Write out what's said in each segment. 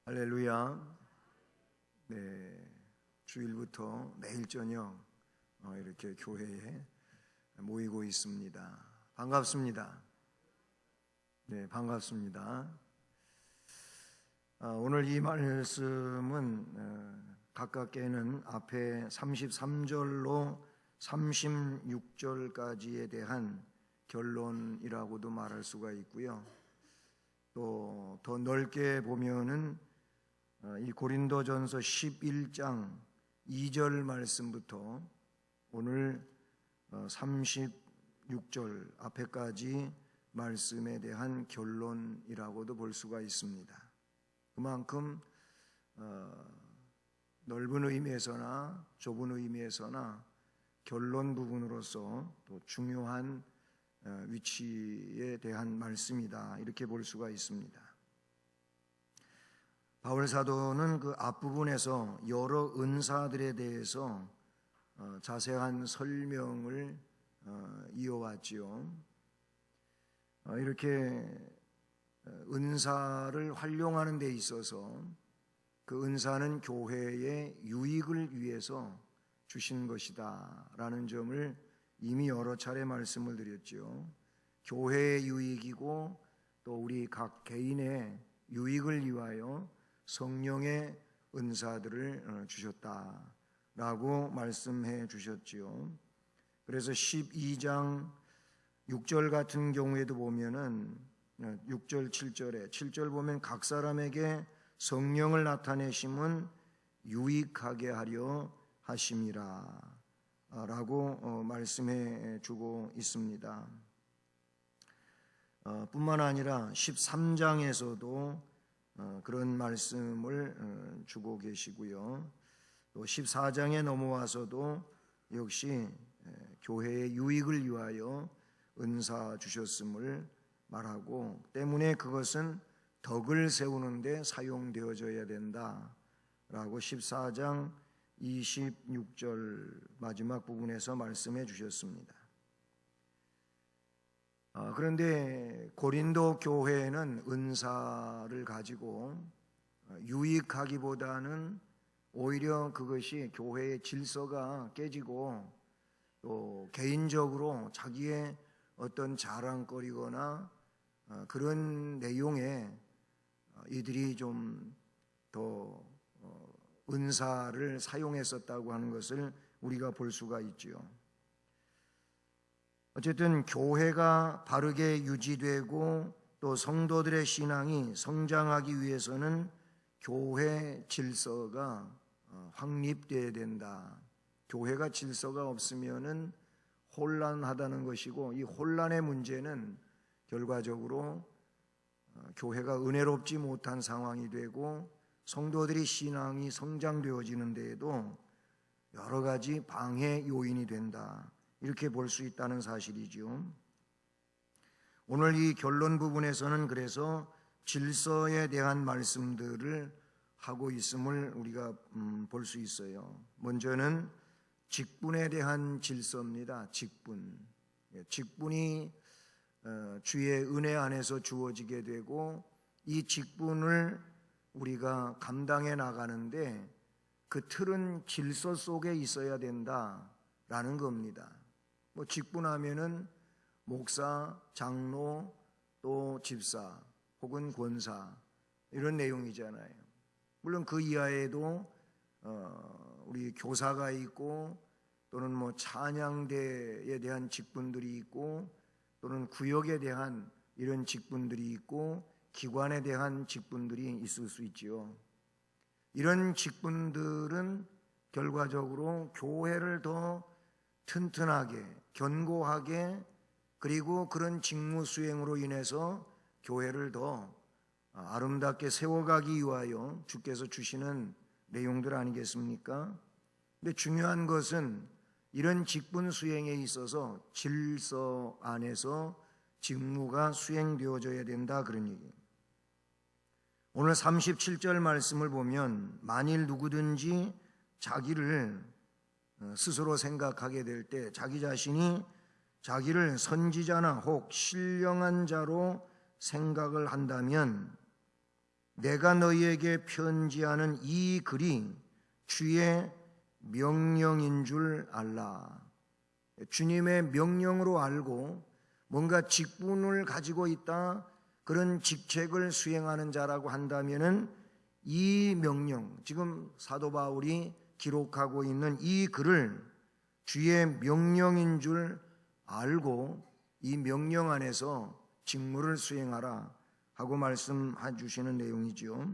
할렐루야. 네, 주일부터 매일 저녁 이렇게 교회에 모이고 있습니다. 반갑습니다. 네, 반갑습니다. 오늘 이 말씀은 가깝게는 앞에 33절로 36절까지에 대한 결론이라고도 말할 수가 있고요. 또 더 넓게 보면은 이 고린도전서 11장 2절 말씀부터 오늘 36절 앞에까지 말씀에 대한 결론이라고도 볼 수가 있습니다. 그만큼 넓은 의미에서나 좁은 의미에서나 결론 부분으로서 또 중요한 위치에 대한 말씀이다, 이렇게 볼 수가 있습니다. 바울 사도는 그 앞부분에서 여러 은사들에 대해서 자세한 설명을 이어왔지요. 이렇게 은사를 활용하는 데 있어서 그 은사는 교회의 유익을 위해서 주신 것이다 라는 점을 이미 여러 차례 말씀을 드렸죠. 교회의 유익이고 또 우리 각 개인의 유익을 위하여 성령의 은사들을 주셨다라고 말씀해 주셨지요. 그래서 12장 6절 같은 경우에도 보면은 6절 7절 보면 각 사람에게 성령을 나타내심은 유익하게 하려 하심이라 라고 말씀해 주고 있습니다. 뿐만 아니라 13장에서도 그런 말씀을 주고 계시고요. 또 14장에 넘어와서도 역시 교회의 유익을 위하여 은사 주셨음을 말하고, 때문에 그것은 덕을 세우는 데 사용되어져야 된다라고 14장 26절 마지막 부분에서 말씀해 주셨습니다. 그런데 고린도 교회는 은사를 가지고 유익하기보다는 오히려 그것이 교회의 질서가 깨지고 또 개인적으로 자기의 어떤 자랑거리거나 그런 내용에 이들이 좀 더 은사를 사용했었다고 하는 것을 우리가 볼 수가 있지요. 어쨌든 교회가 바르게 유지되고 또 성도들의 신앙이 성장하기 위해서는 교회 질서가 확립되어야 된다. 교회가 질서가 없으면은 혼란하다는 것이고, 이 혼란의 문제는 결과적으로 교회가 은혜롭지 못한 상황이 되고 성도들이 신앙이 성장되어지는 데에도 여러 가지 방해 요인이 된다, 이렇게 볼 수 있다는 사실이죠. 오늘 이 결론 부분에서는 그래서 질서에 대한 말씀들을 하고 있음을 우리가 볼 수 있어요. 먼저는 직분에 대한 질서입니다. 직분이 주의 은혜 안에서 주어지게 되고, 이 직분을 우리가 감당해 나가는데 그 틀은 질서 속에 있어야 된다라는 겁니다. 직분하면은 목사, 장로, 또 집사 혹은 권사, 이런 내용이잖아요. 물론 그 이하에도 우리 교사가 있고, 또는 찬양대에 대한 직분들이 있고, 또는 구역에 대한 이런 직분들이 있고, 기관에 대한 직분들이 있을 수 있지요. 이런 직분들은 결과적으로 교회를 더 튼튼하게, 견고하게, 그리고 그런 직무 수행으로 인해서 교회를 더 아름답게 세워가기 위하여 주께서 주시는 내용들 아니겠습니까? 근데 중요한 것은 이런 직분 수행에 있어서 질서 안에서 직무가 수행되어져야 된다, 그런 얘기예요. 오늘 37절 말씀을 보면, 만일 누구든지 자기를 스스로 생각하게 될 때 자기 자신이 자기를 선지자나 혹 신령한 자로 생각을 한다면 내가 너희에게 편지하는 이 글이 주의 명령인 줄 알라. 주님의 명령으로 알고 뭔가 직분을 가지고 있다, 그런 직책을 수행하는 자라고 한다면은 이 명령, 지금 사도 바울이 기록하고 있는 이 글을 주의 명령인 줄 알고 이 명령 안에서 직무를 수행하라 하고 말씀해 주시는 내용이죠.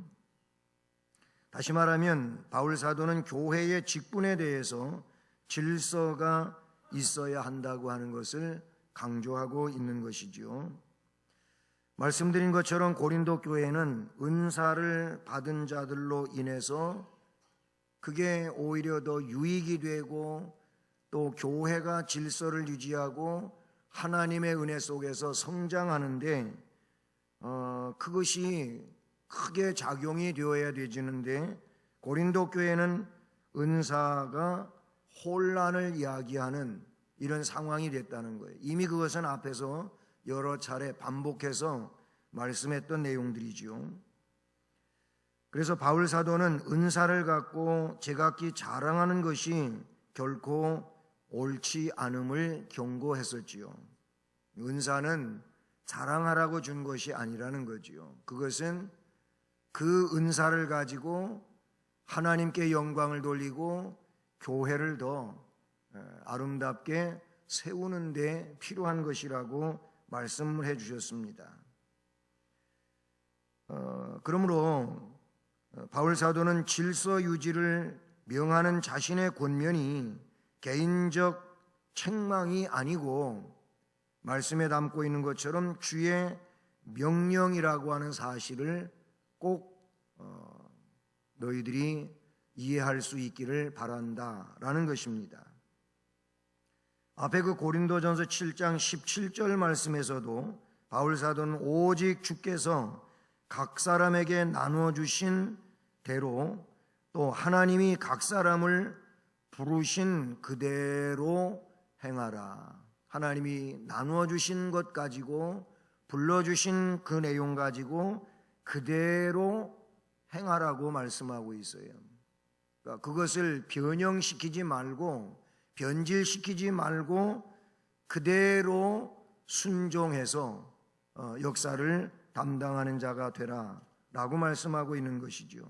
다시 말하면 바울 사도는 교회의 직분에 대해서 질서가 있어야 한다고 하는 것을 강조하고 있는 것이죠. 말씀드린 것처럼 고린도 교회는 은사를 받은 자들로 인해서 그게 오히려 더 유익이 되고 또 교회가 질서를 유지하고 하나님의 은혜 속에서 성장하는데 그것이 크게 작용이 되어야 되지는데, 고린도 교회는 은사가 혼란을 이야기하는 이런 상황이 됐다는 거예요. 이미 그것은 앞에서 여러 차례 반복해서 말씀했던 내용들이죠. 그래서 바울 사도는 은사를 갖고 제각기 자랑하는 것이 결코 옳지 않음을 경고했었지요. 은사는 자랑하라고 준 것이 아니라는 거지요. 그것은 그 은사를 가지고 하나님께 영광을 돌리고 교회를 더 아름답게 세우는 데 필요한 것이라고 말씀을 해 주셨습니다. 그러므로 바울 사도는 질서 유지를 명하는 자신의 권면이 개인적 책망이 아니고 말씀에 담고 있는 것처럼 주의 명령이라고 하는 사실을 꼭 너희들이 이해할 수 있기를 바란다라는 것입니다. 앞에 그 고린도전서 7장 17절 말씀에서도 바울 사도는 오직 주께서 각 사람에게 나누어 주신 대로 또 하나님이 각 사람을 부르신 그대로 행하라. 하나님이 나누어 주신 것 가지고 불러주신 그 내용 가지고 그대로 행하라고 말씀하고 있어요. 그러니까 그것을 변형시키지 말고 변질시키지 말고 그대로 순종해서 역사를 담당하는 자가 되라 라고 말씀하고 있는 것이죠.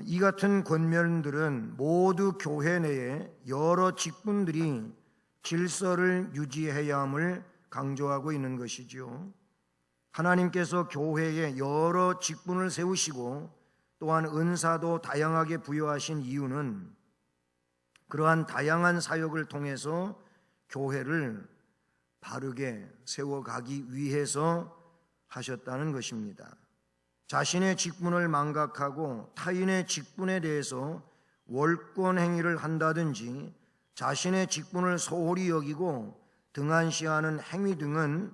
이 같은 권면들은 모두 교회 내에 여러 직분들이 질서를 유지해야 함을 강조하고 있는 것이죠. 하나님께서 교회에 여러 직분을 세우시고 또한 은사도 다양하게 부여하신 이유는 그러한 다양한 사역을 통해서 교회를 바르게 세워가기 위해서 하셨다는 것입니다. 자신의 직분을 망각하고 타인의 직분에 대해서 월권 행위를 한다든지 자신의 직분을 소홀히 여기고 등한시하는 행위 등은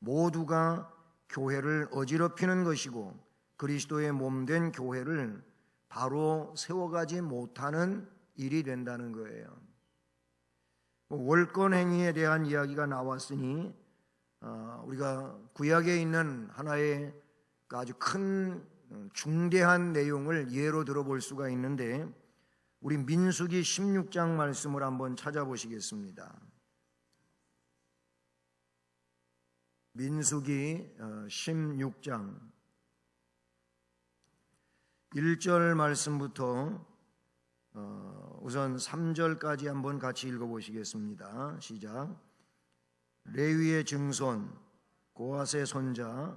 모두가 교회를 어지럽히는 것이고 그리스도의 몸된 교회를 바로 세워가지 못하는 일이 된다는 거예요. 월권 행위에 대한 이야기가 나왔으니 우리가 구약에 있는 하나의 아주 큰 중대한 내용을 예로 들어볼 수가 있는데 우리 민수기 16장 말씀을 한번 찾아보시겠습니다. 민수기 16장 1절 말씀부터 우선 3절까지 한번 같이 읽어보시겠습니다. 시작. 레위의 증손 고핫의 손자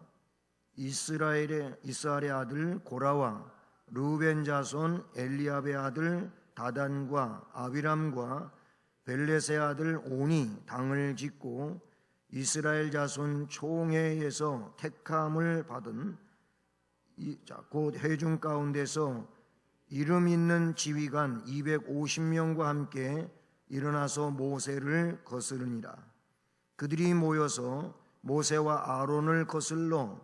이스라엘의 아들 고라와 르우벤 자손 엘리압의 아들 다단과 아비람과 벨렛의 아들 온이 당을 짓고 이스라엘 자손 총회에서 택함을 받은 곧 회중 가운데서 이름 있는 지휘관 250명과 함께 일어나서 모세를 거스르니라. 그들이 모여서 모세와 아론을 거슬러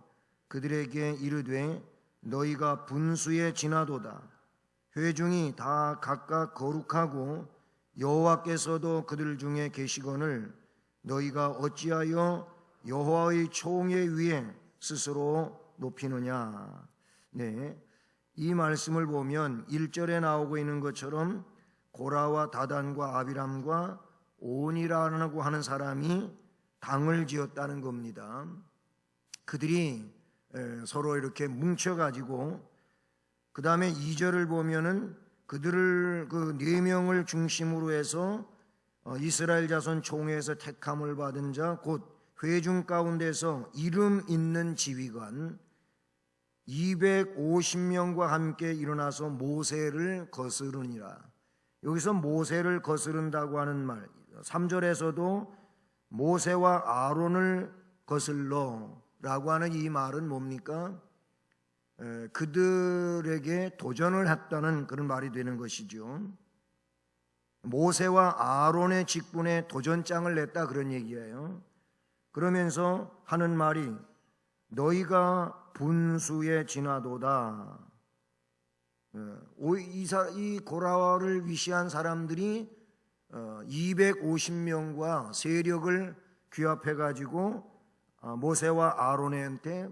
그들에게 이르되 너희가 분수에 지나도다. 회중이 다 각각 거룩하고 여호와께서도 그들 중에 계시거늘 너희가 어찌하여 여호와의 총회 위에 스스로 높이느냐. 네, 이 말씀을 보면 1절에 나오고 있는 것처럼 고라와 다단과 아비람과 온이라고 하는 사람이 당을 지었다는 겁니다. 그들이 서로 이렇게 뭉쳐가지고, 그 다음에 2절을 보면은 그들을 그 4명을 중심으로 해서 이스라엘 자손 총회에서 택함을 받은 자 곧 회중 가운데서 이름 있는 지휘관 250명과 함께 일어나서 모세를 거스르니라. 여기서 모세를 거스른다고 하는 말, 3절에서도 모세와 아론을 거슬러라고 하는 이 말은 뭡니까? 그들에게 도전을 했다는 그런 말이 되는 것이죠. 모세와 아론의 직분에 도전장을 냈다, 그런 얘기예요. 그러면서 하는 말이 너희가 분수에 지나도다. 이 고라를 위시한 사람들이 250명과 세력을 규합해 가지고 모세와 아론한테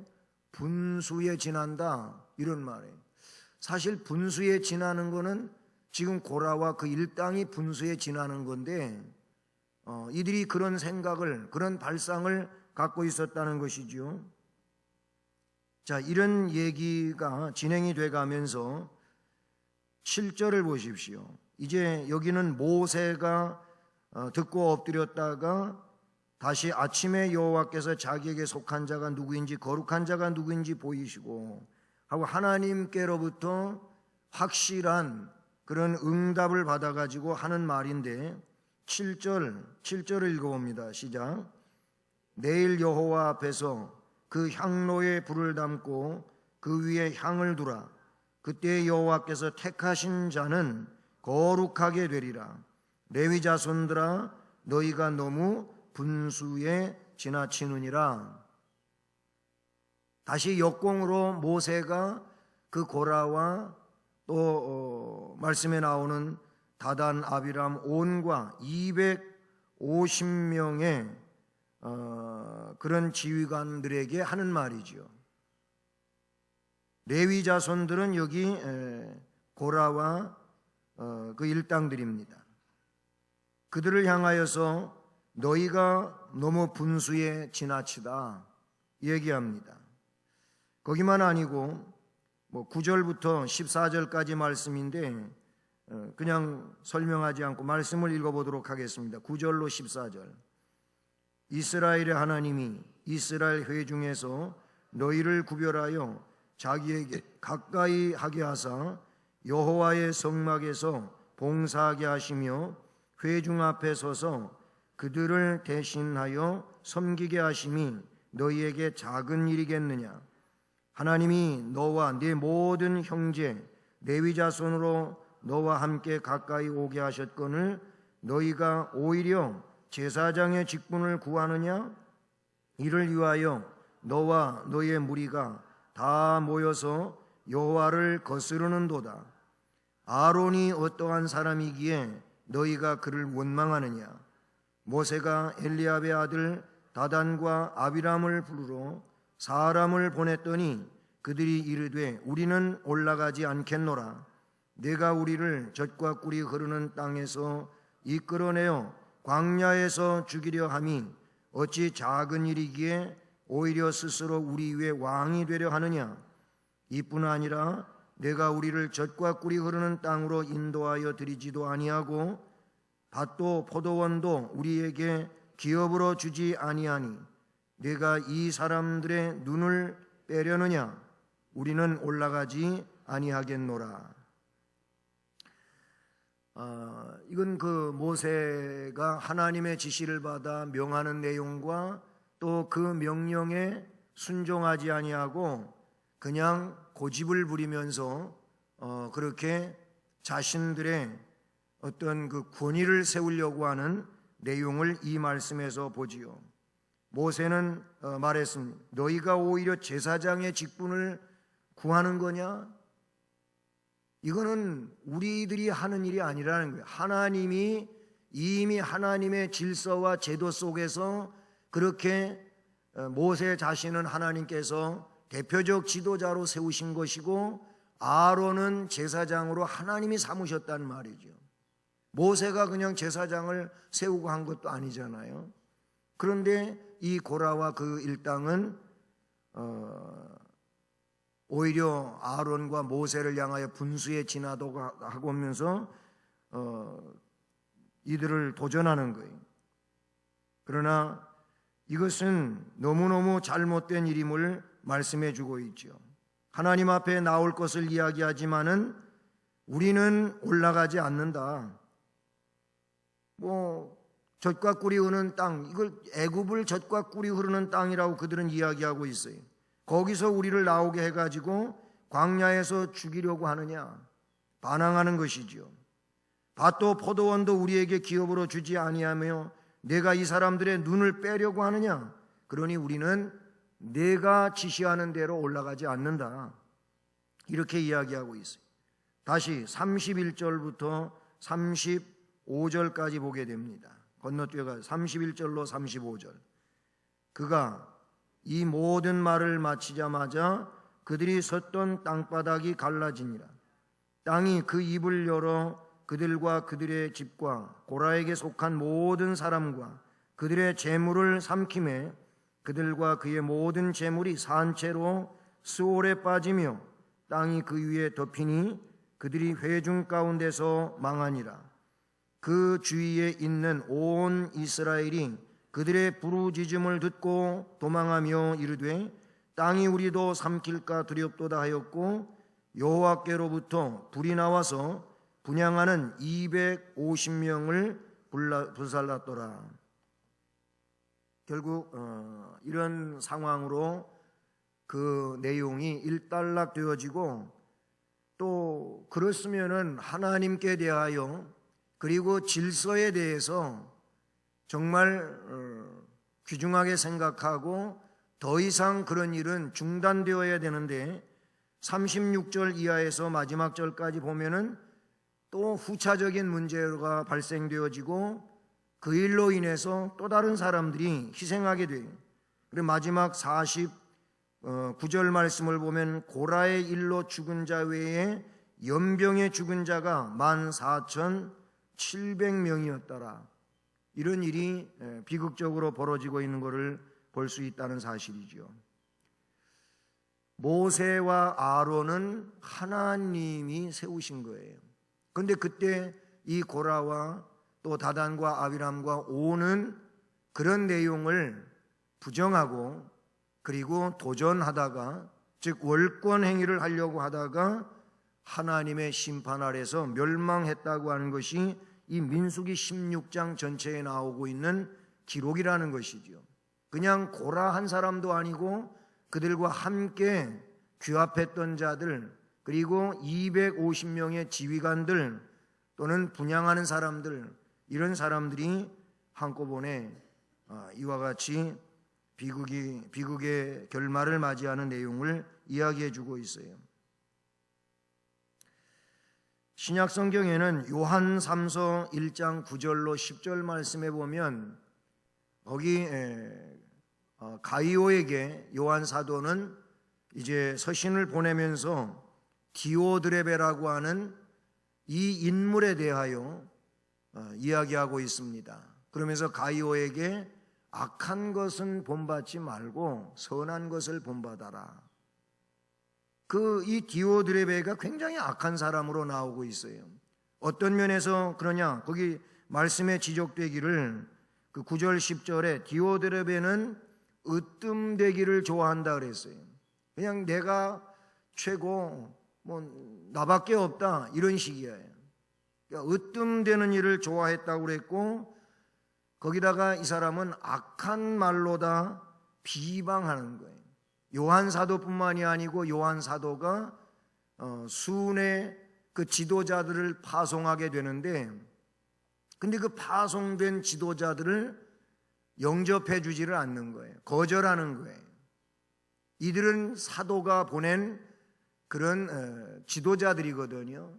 분수에 지난다, 이런 말이에요. 사실 분수에 지나는 거는 지금 고라와 그 일당이 분수에 지나는 건데 이들이 그런 생각을, 그런 발상을 갖고 있었다는 것이죠. 자, 이런 얘기가 진행이 돼 가면서 7절을 보십시오. 이제 여기는 모세가 듣고 엎드렸다가 다시 아침에 여호와께서 자기에게 속한 자가 누구인지 거룩한 자가 누구인지 보이시고 하고 하나님께로부터 확실한 그런 응답을 받아가지고 하는 말인데, 7절을 읽어봅니다. 시작. 내일 여호와 앞에서 그 향로에 불을 담고 그 위에 향을 두라. 그때 여호와께서 택하신 자는 거룩하게 되리라. 레위 자손들아 너희가 너무 분수에 지나치느니라. 다시 역공으로 모세가 그 고라와 또 말씀에 나오는 다단, 아비람, 온과 250명의 그런 지휘관들에게 하는 말이죠. 레위 자손들은 여기 고라와 그 일당들입니다. 그들을 향하여서 너희가 너무 분수에 지나치다 얘기합니다. 거기만 아니고 9절부터 14절까지 말씀인데 그냥 설명하지 않고 말씀을 읽어보도록 하겠습니다. 9절로 14절. 이스라엘의 하나님이 이스라엘 회중에서 너희를 구별하여 자기에게 가까이 하게 하사 여호와의 성막에서 봉사하게 하시며 회중 앞에 서서 그들을 대신하여 섬기게 하심이 너희에게 작은 일이겠느냐. 하나님이 너와 네 모든 형제 레위 자손으로 너와 함께 가까이 오게 하셨거늘 너희가 오히려 제사장의 직분을 구하느냐. 이를 위하여 너와 너의 무리가 다 모여서 여호와를 거스르는도다. 아론이 어떠한 사람이기에 너희가 그를 원망하느냐. 모세가 엘리압의 아들 다단과 아비람을 부르러 사람을 보냈더니 그들이 이르되 우리는 올라가지 않겠노라. 내가 우리를 젖과 꿀이 흐르는 땅에서 이끌어내어 광야에서 죽이려 함이 어찌 작은 일이기에 오히려 스스로 우리 위에 왕이 되려 하느냐. 이뿐 아니라 내가 우리를 젖과 꿀이 흐르는 땅으로 인도하여 드리지도 아니하고 밭도 포도원도 우리에게 기업으로 주지 아니하니 내가 이 사람들의 눈을 빼려느냐. 우리는 올라가지 아니하겠노라. 이건 그 모세가 하나님의 지시를 받아 명하는 내용과 또 그 명령에 순종하지 아니하고 그냥 고집을 부리면서 그렇게 자신들의 어떤 그 권위를 세우려고 하는 내용을 이 말씀에서 보지요. 모세는 말했습니다. 너희가 오히려 제사장의 직분을 구하는 거냐? 이거는 우리들이 하는 일이 아니라는 거예요. 하나님이 이미 하나님의 질서와 제도 속에서 그렇게 모세 자신은 하나님께서 대표적 지도자로 세우신 것이고 아론은 제사장으로 하나님이 삼으셨단 말이죠. 모세가 그냥 제사장을 세우고 한 것도 아니잖아요. 그런데 이 고라와 그 일당은 오히려 아론과 모세를 향하여 분수에 진하도록 하고 오면서 이들을 도전하는 거예요. 그러나 이것은 너무너무 잘못된 일임을 말씀해 주고 있죠. 하나님 앞에 나올 것을 이야기하지만은 우리는 올라가지 않는다. 젖과 꿀이 흐르는 땅, 이걸 애굽을 젖과 꿀이 흐르는 땅이라고 그들은 이야기하고 있어요. 거기서 우리를 나오게 해가지고 광야에서 죽이려고 하느냐, 반항하는 것이죠. 밭도 포도원도 우리에게 기업으로 주지 아니하며 내가 이 사람들의 눈을 빼려고 하느냐, 그러니 우리는 내가 지시하는 대로 올라가지 않는다, 이렇게 이야기하고 있어요. 다시 31절부터 35절까지 보게 됩니다. 건너뛰어가 31절로 35절. 그가 이 모든 말을 마치자마자 그들이 섰던 땅바닥이 갈라지니라. 땅이 그 입을 열어 그들과 그들의 집과 고라에게 속한 모든 사람과 그들의 재물을 삼키매 그들과 그의 모든 재물이 산채로 스올에 빠지며 땅이 그 위에 덮이니 그들이 회중 가운데서 망하니라. 그 주위에 있는 온 이스라엘이 그들의 부르짖음을 듣고 도망하며 이르되 땅이 우리도 삼킬까 두렵도다 하였고 여호와께로부터 불이 나와서 분향하는 250명을 불살랐더라. 결국 이런 상황으로 그 내용이 일단락되어지고, 또 그렇으면은 하나님께 대하여 그리고 질서에 대해서 정말 귀중하게 생각하고 더 이상 그런 일은 중단되어야 되는데 36절 이하에서 마지막 절까지 보면은 또 후차적인 문제가 발생되어지고 그 일로 인해서 또 다른 사람들이 희생하게 돼요. 그리고 마지막 49절 말씀을 보면 고라의 일로 죽은 자 외에 연병에 죽은 자가 14,700명이었더라. 이런 일이 비극적으로 벌어지고 있는 것을 볼 수 있다는 사실이죠. 모세와 아론은 하나님이 세우신 거예요. 그런데 그때 이 고라와 또 다단과 아비람과 오는 그런 내용을 부정하고 그리고 도전하다가, 즉 월권 행위를 하려고 하다가 하나님의 심판 아래서 멸망했다고 하는 것이 이 민수기 16장 전체에 나오고 있는 기록이라는 것이죠. 그냥 고라 한 사람도 아니고 그들과 함께 규합했던 자들, 그리고 250명의 지휘관들 또는 분향하는 사람들, 이런 사람들이 한꺼번에 이와 같이 비극의 결말을 맞이하는 내용을 이야기해 주고 있어요. 신약 성경에는 요한 3서 1장 9절로 10절 말씀에 보면 거기 가이오에게 요한 사도는 이제 서신을 보내면서 디오드레베라고 하는 이 인물에 대하여 이야기하고 있습니다. 그러면서 가이오에게 악한 것은 본받지 말고 선한 것을 본받아라. 이 디오드레베가 굉장히 악한 사람으로 나오고 있어요. 어떤 면에서 그러냐, 거기 말씀에 지적되기를 그 9절 10절에 디오드레베는 으뜸되기를 좋아한다 그랬어요. 그냥 내가 최고, 나밖에 없다, 이런 식이에요. 그러니까 으뜸되는 일을 좋아했다고 그랬고, 거기다가 이 사람은 악한 말로다 비방하는 거예요. 요한 사도뿐만이 아니고 요한 사도가 수운의 그 지도자들을 파송하게 되는데, 근데 그 파송된 지도자들을 영접해 주지를 않는 거예요. 거절하는 거예요. 이들은 사도가 보낸 그런 지도자들이거든요.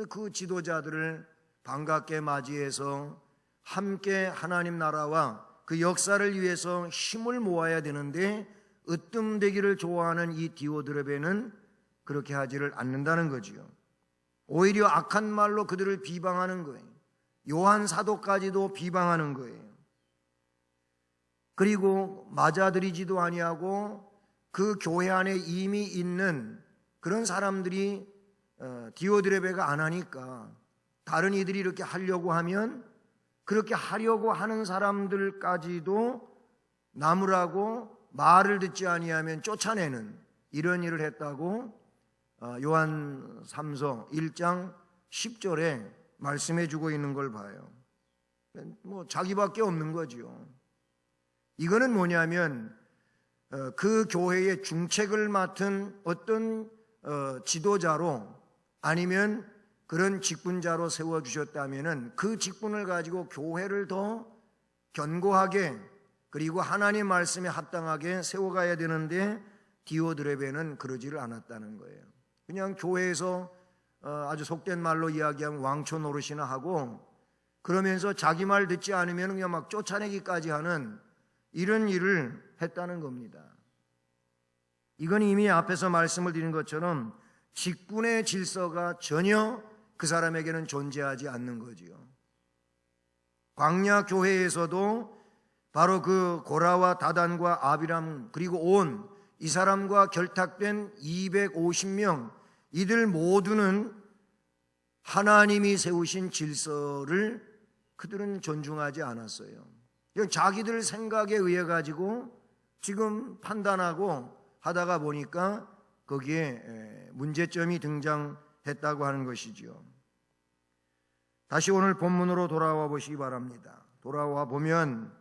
그 지도자들을 반갑게 맞이해서 함께 하나님 나라와 그 역사를 위해서 힘을 모아야 되는데 으뜸되기를 좋아하는 이 디오드레베는 그렇게 하지를 않는다는 거지요. 오히려 악한 말로 그들을 비방하는 거예요. 요한 사도까지도 비방하는 거예요. 그리고 맞아들이지도 아니하고 그 교회 안에 이미 있는 그런 사람들이 디오드레베가 안 하니까 다른 이들이 이렇게 하려고 하면 그렇게 하려고 하는 사람들까지도 나무라고 말을 듣지 아니하면 쫓아내는 이런 일을 했다고 요한 3서 1장 10절에 말씀해 주고 있는 걸 봐요. 뭐 자기밖에 없는 거지요. 이거는 뭐냐면 그 교회의 중책을 맡은 어떤 지도자로 아니면 그런 직분자로 세워주셨다면 그 직분을 가지고 교회를 더 견고하게 그리고 하나님 말씀에 합당하게 세워가야 되는데 디오드레베는 그러지를 않았다는 거예요. 그냥 교회에서 아주 속된 말로 이야기하면 왕초 노릇이나 하고 그러면서 자기 말 듣지 않으면 그냥 막 쫓아내기까지 하는 이런 일을 했다는 겁니다. 이건 이미 앞에서 말씀을 드린 것처럼 직분의 질서가 전혀 그 사람에게는 존재하지 않는 거지요. 광야 교회에서도 바로 그 고라와 다단과 아비람 그리고 온 이 사람과 결탁된 250명 이들 모두는 하나님이 세우신 질서를 그들은 존중하지 않았어요. 자기들 생각에 의해 가지고 지금 판단하고 하다가 보니까 거기에 문제점이 등장했다고 하는 것이지요. 다시 오늘 본문으로 돌아와 보시기 바랍니다. 돌아와 보면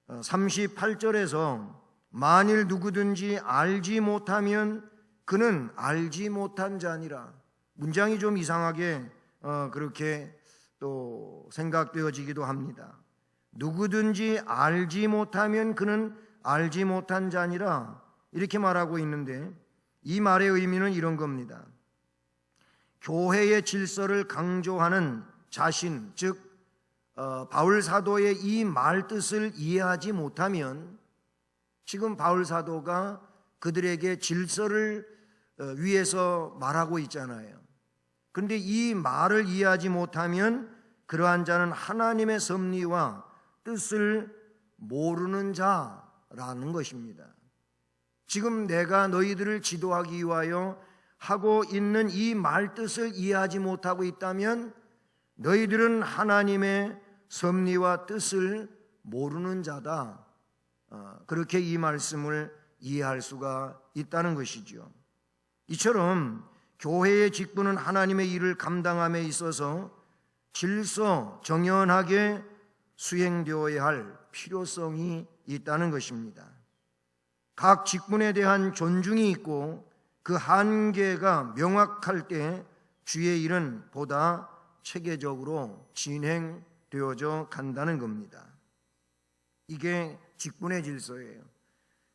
38절에서 만일 누구든지 알지 못하면 그는 알지 못한 자니라. 문장이 좀 이상하게 그렇게 또 생각되어지기도 합니다. 누구든지 알지 못하면 그는 알지 못한 자니라 이렇게 말하고 있는데 이 말의 의미는 이런 겁니다. 교회의 질서를 강조하는 자신, 즉 바울 사도의 이 말 뜻을 이해하지 못하면 지금 바울 사도가 그들에게 질서를 위해서 말하고 있잖아요. 그런데 이 말을 이해하지 못하면 그러한 자는 하나님의 섭리와 뜻을 모르는 자라는 것입니다. 지금 내가 너희들을 지도하기 위하여 하고 있는 이 말 뜻을 이해하지 못하고 있다면 너희들은 하나님의 섭리와 뜻을 모르는 자다. 그렇게 이 말씀을 이해할 수가 있다는 것이죠. 이처럼 교회의 직분은 하나님의 일을 감당함에 있어서 질서 정연하게 수행되어야 할 필요성이 있다는 것입니다. 각 직분에 대한 존중이 있고 그 한계가 명확할 때 주의 일은 보다 체계적으로 진행되어져 간다는 겁니다. 이게 직분의 질서예요.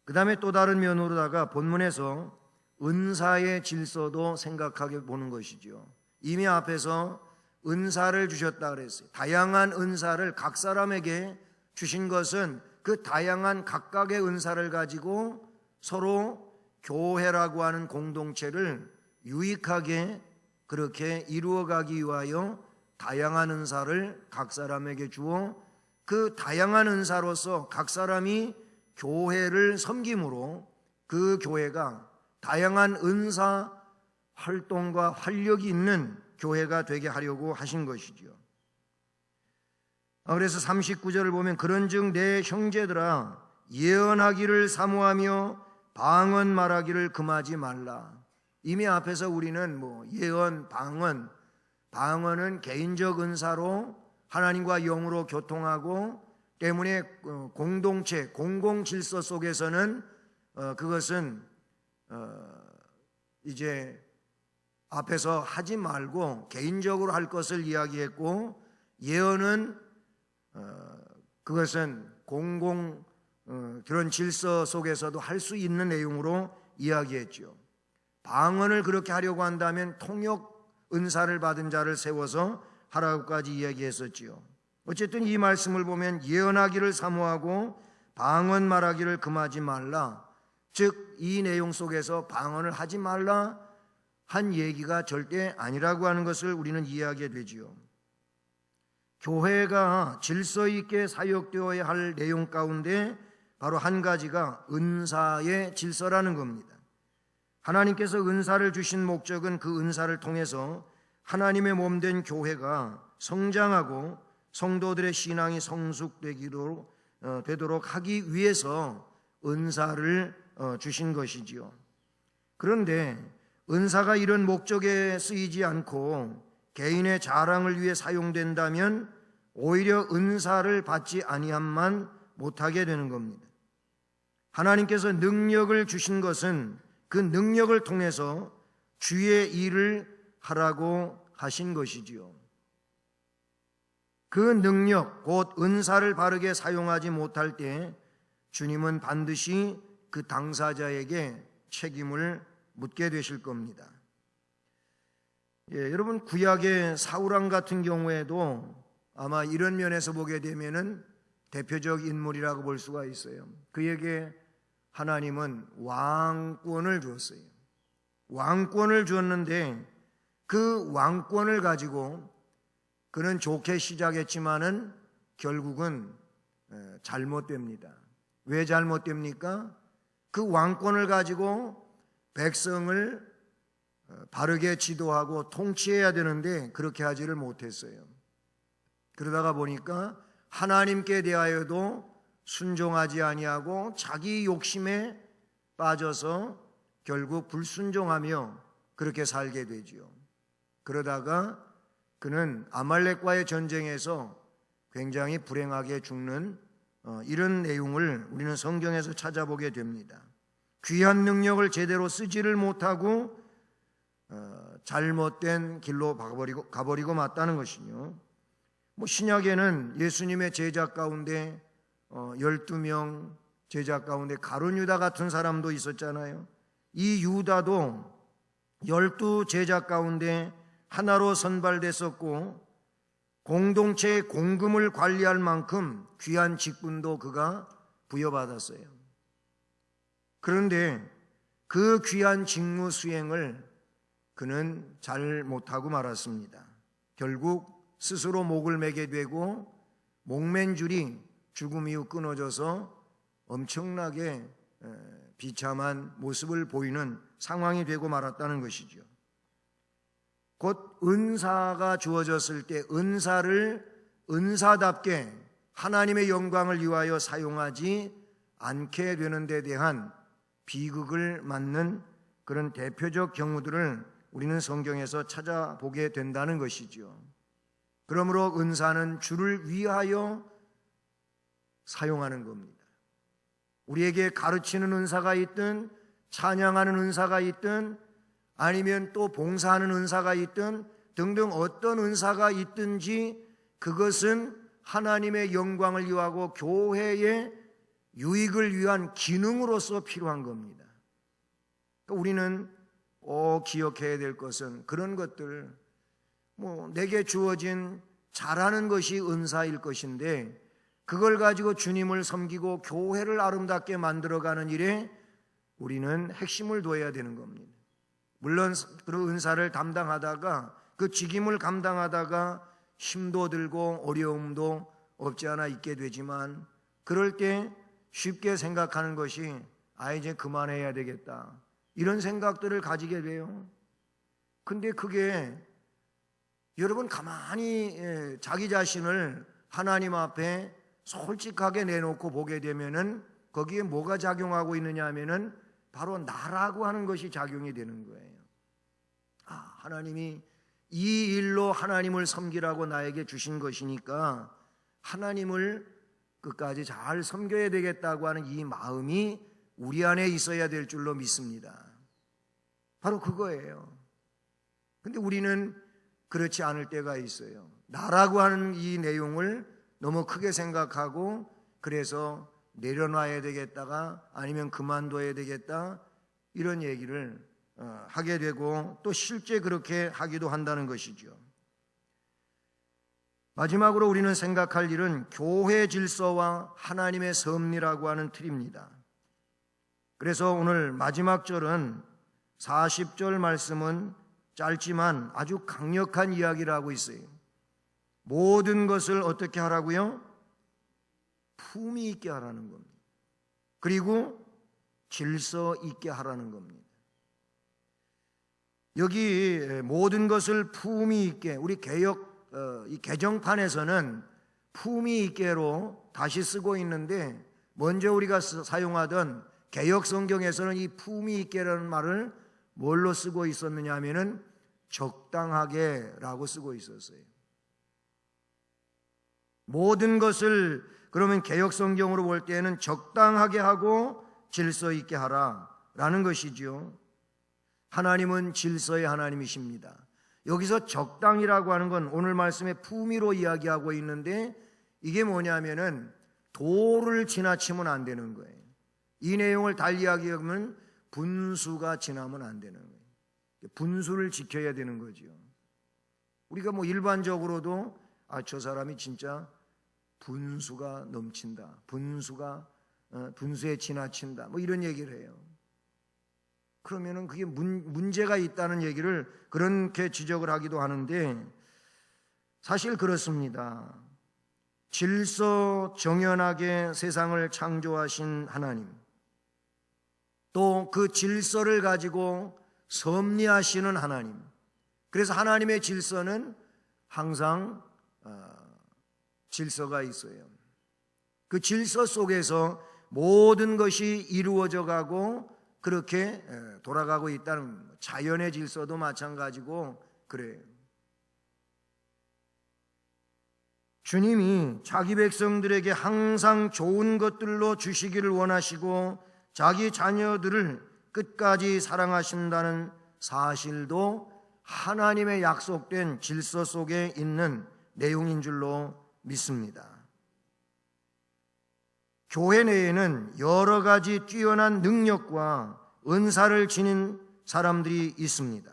그 다음에 또 다른 면으로다가 본문에서 은사의 질서도 생각하게 보는 것이죠. 이미 앞에서 은사를 주셨다 그랬어요. 다양한 은사를 각 사람에게 주신 것은 그 다양한 각각의 은사를 가지고 서로 교회라고 하는 공동체를 유익하게 그렇게 이루어가기 위하여 다양한 은사를 각 사람에게 주어 그 다양한 은사로서 각 사람이 교회를 섬김으로 그 교회가 다양한 은사 활동과 활력이 있는 교회가 되게 하려고 하신 것이죠. 그래서 39절을 보면 그런즉 내 형제들아 예언하기를 사모하며 방언 말하기를 금하지 말라. 이미 앞에서 우리는 예언, 방언은 개인적 은사로 하나님과 영으로 교통하고 때문에 공동체, 공공질서 속에서는 그것은 이제 앞에서 하지 말고 개인적으로 할 것을 이야기했고 예언은 그것은 공공 그런 질서 속에서도 할 수 있는 내용으로 이야기했죠. 방언을 그렇게 하려고 한다면 통역 은사를 받은 자를 세워서 하라고까지 이야기했었지요. 어쨌든 이 말씀을 보면 예언하기를 사모하고 방언 말하기를 금하지 말라. 즉 이 내용 속에서 방언을 하지 말라 한 얘기가 절대 아니라고 하는 것을 우리는 이해하게 되지요. 교회가 질서 있게 사역되어야 할 내용 가운데 바로 한 가지가 은사의 질서라는 겁니다. 하나님께서 은사를 주신 목적은 그 은사를 통해서 하나님의 몸된 교회가 성장하고 성도들의 신앙이 성숙되도록 하기 위해서 은사를 주신 것이지요. 그런데 은사가 이런 목적에 쓰이지 않고 개인의 자랑을 위해 사용된다면 오히려 은사를 받지 아니함만 못하게 되는 겁니다. 하나님께서 능력을 주신 것은 그 능력을 통해서 주의 일을 하라고 하신 것이지요. 그 능력, 곧 은사를 바르게 사용하지 못할 때 주님은 반드시 그 당사자에게 책임을 묻게 되실 겁니다. 여러분, 구약의 사울왕 같은 경우에도 아마 이런 면에서 보게 되면은 대표적 인물이라고 볼 수가 있어요. 그에게 하나님은 왕권을 주었어요. 왕권을 주었는데 그 왕권을 가지고 그는 좋게 시작했지만은 결국은 잘못됩니다. 왜 잘못됩니까? 그 왕권을 가지고 백성을 바르게 지도하고 통치해야 되는데 그렇게 하지를 못했어요. 그러다가 보니까 하나님께 대하여도 순종하지 아니하고 자기 욕심에 빠져서 결국 불순종하며 그렇게 살게 되지요. 그러다가 그는 아말렉과의 전쟁에서 굉장히 불행하게 죽는 이런 내용을 우리는 성경에서 찾아보게 됩니다. 귀한 능력을 제대로 쓰지를 못하고 잘못된 길로 가버리고 맞다는 것이요. 신약에는 예수님의 제자 가운데 12명 제자 가운데 가룟 유다 같은 사람도 있었잖아요. 이 유다도 12제자 가운데 하나로 선발됐었고 공동체의 공금을 관리할 만큼 귀한 직분도 그가 부여받았어요. 그런데 그 귀한 직무 수행을 그는 잘 못하고 말았습니다. 결국 스스로 목을 매게 되고 목맨 줄이 죽음 이후 끊어져서 엄청나게 비참한 모습을 보이는 상황이 되고 말았다는 것이죠. 곧 은사가 주어졌을 때 은사를 은사답게 하나님의 영광을 위하여 사용하지 않게 되는 데 대한 비극을 맞는 그런 대표적 경우들을 우리는 성경에서 찾아보게 된다는 것이죠. 그러므로 은사는 주를 위하여 사용하는 겁니다. 우리에게 가르치는 은사가 있든 찬양하는 은사가 있든 아니면 또 봉사하는 은사가 있든 등등 어떤 은사가 있든지 그것은 하나님의 영광을 위하고 교회의 유익을 위한 기능으로서 필요한 겁니다. 우리는 기억해야 될 것은 그런 것들, 내게 주어진 잘하는 것이 은사일 것인데 그걸 가지고 주님을 섬기고 교회를 아름답게 만들어가는 일에 우리는 핵심을 둬야 되는 겁니다. 물론 그 은사를 담당하다가 그 직임을 감당하다가 힘도 들고 어려움도 없지 않아 있게 되지만 그럴 때 쉽게 생각하는 것이 이제 그만해야 되겠다 이런 생각들을 가지게 돼요. 근데 그게 여러분 가만히 자기 자신을 하나님 앞에 솔직하게 내놓고 보게 되면은 거기에 뭐가 작용하고 있느냐 하면은 바로 나라고 하는 것이 작용이 되는 거예요. 하나님이 이 일로 하나님을 섬기라고 나에게 주신 것이니까 하나님을 끝까지 잘 섬겨야 되겠다고 하는 이 마음이 우리 안에 있어야 될 줄로 믿습니다. 바로 그거예요. 근데 우리는 그렇지 않을 때가 있어요. 나라고 하는 이 내용을 너무 크게 생각하고 그래서 내려놔야 되겠다가 아니면 그만둬야 되겠다 이런 얘기를 하게 되고 또 실제 그렇게 하기도 한다는 것이죠. 마지막으로 우리는 생각할 일은 교회 질서와 하나님의 섭리라고 하는 틀입니다. 그래서 오늘 마지막 절은 40절 말씀은 짧지만 아주 강력한 이야기를 하고 있어요. 모든 것을 어떻게 하라고요? 품위 있게 하라는 겁니다. 그리고 질서 있게 하라는 겁니다. 여기 모든 것을 품위 있게, 우리 이 개정판에서는 품위 있게로 다시 쓰고 있는데, 먼저 우리가 사용하던 개역 성경에서는 이 품위 있게라는 말을 뭘로 쓰고 있었느냐 하면은 적당하게라고 쓰고 있었어요. 모든 것을 그러면 개역 성경으로 볼 때에는 적당하게 하고 질서 있게 하라라는 것이죠. 하나님은 질서의 하나님이십니다. 여기서 적당이라고 하는 건 오늘 말씀의 품위로 이야기하고 있는데, 이게 뭐냐면은 도를 지나치면 안 되는 거예요. 이 내용을 달리 이야기하면 분수가 지나면 안 되는 거예요. 분수를 지켜야 되는 거죠. 우리가 뭐 일반적으로도 저 사람이 진짜 분수가 넘친다, 분수에 지나친다, 뭐 이런 얘기를 해요. 그러면은 그게 문제가 있다는 얘기를 그렇게 지적을 하기도 하는데, 사실 그렇습니다. 질서 정연하게 세상을 창조하신 하나님, 또 그 질서를 가지고 섭리하시는 하나님, 그래서 하나님의 질서는 항상 질서가 있어요. 그 질서 속에서 모든 것이 이루어져 가고 그렇게 돌아가고 있다는, 자연의 질서도 마찬가지고 그래요. 주님이 자기 백성들에게 항상 좋은 것들로 주시기를 원하시고 자기 자녀들을 끝까지 사랑하신다는 사실도 하나님의 약속된 질서 속에 있는 내용인 줄로 믿습니다. 교회 내에는 여러 가지 뛰어난 능력과 은사를 지닌 사람들이 있습니다.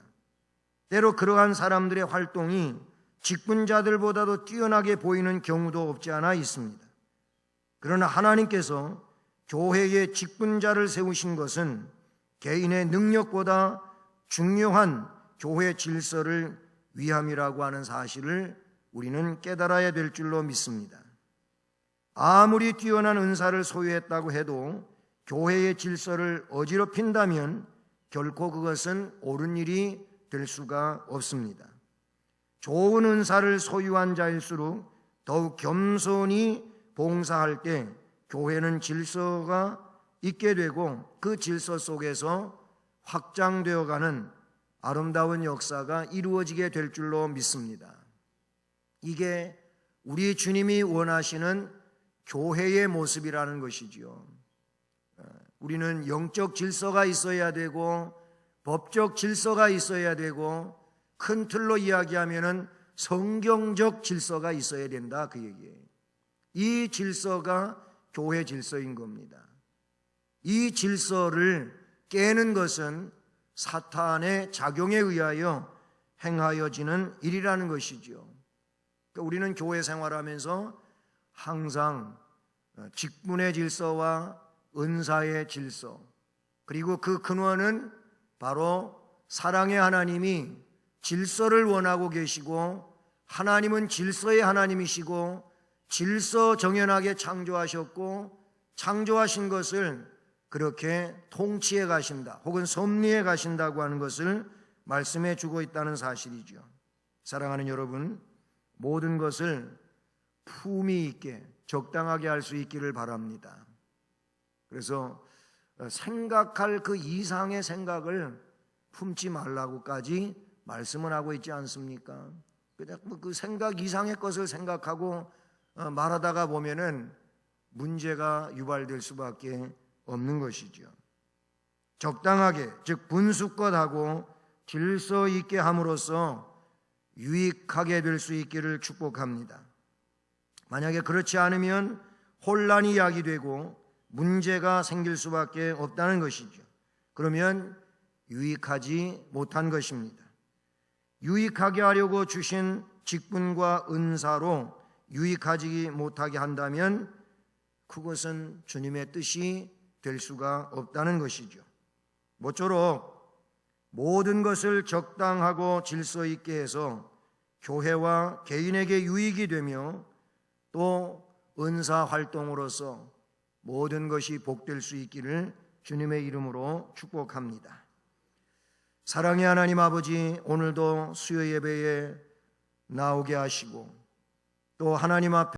때로 그러한 사람들의 활동이 직분자들보다도 뛰어나게 보이는 경우도 없지 않아 있습니다. 그러나 하나님께서 교회의 직분자를 세우신 것은 개인의 능력보다 중요한 교회 질서를 위함이라고 하는 사실을 우리는 깨달아야 될 줄로 믿습니다. 아무리 뛰어난 은사를 소유했다고 해도 교회의 질서를 어지럽힌다면 결코 그것은 옳은 일이 될 수가 없습니다. 좋은 은사를 소유한 자일수록 더욱 겸손히 봉사할 때 교회는 질서가 있게 되고 그 질서 속에서 확장되어가는 아름다운 역사가 이루어지게 될 줄로 믿습니다. 이게 우리 주님이 원하시는 교회의 모습이라는 것이지요. 우리는 영적 질서가 있어야 되고 법적 질서가 있어야 되고, 큰 틀로 이야기하면은 성경적 질서가 있어야 된다, 그 얘기예요. 이 질서가 교회 질서인 겁니다. 이 질서를 깨는 것은 사탄의 작용에 의하여 행하여지는 일이라는 것이죠. 그러니까 우리는 교회 생활하면서 항상 직분의 질서와 은사의 질서, 그리고 그 근원은 바로 사랑의 하나님이 질서를 원하고 계시고, 하나님은 질서의 하나님이시고 질서 정연하게 창조하셨고, 창조하신 것을 그렇게 통치해 가신다, 혹은 섭리해 가신다고 하는 것을 말씀해 주고 있다는 사실이죠. 사랑하는 여러분, 모든 것을 품위 있게 적당하게 할 수 있기를 바랍니다. 그래서 생각할 그 이상의 생각을 품지 말라고까지 말씀을 하고 있지 않습니까? 그 생각 이상의 것을 생각하고 말하다가 보면은 문제가 유발될 수밖에 없는 것이죠. 적당하게, 즉 분수껏 하고 질서 있게 함으로써 유익하게 될 수 있기를 축복합니다. 만약에 그렇지 않으면 혼란이 야기되고 문제가 생길 수밖에 없다는 것이죠. 그러면 유익하지 못한 것입니다. 유익하게 하려고 주신 직분과 은사로 유익하지 못하게 한다면 그것은 주님의 뜻이 될 수가 없다는 것이죠. 모쪼록 모든 것을 적당하고 질서 있게 해서 교회와 개인에게 유익이 되며 또 은사 활동으로서 모든 것이 복될 수 있기를 주님의 이름으로 축복합니다. 사랑의 하나님 아버지, 오늘도 수요 예배에 나오게 하시고 또 하나님 앞에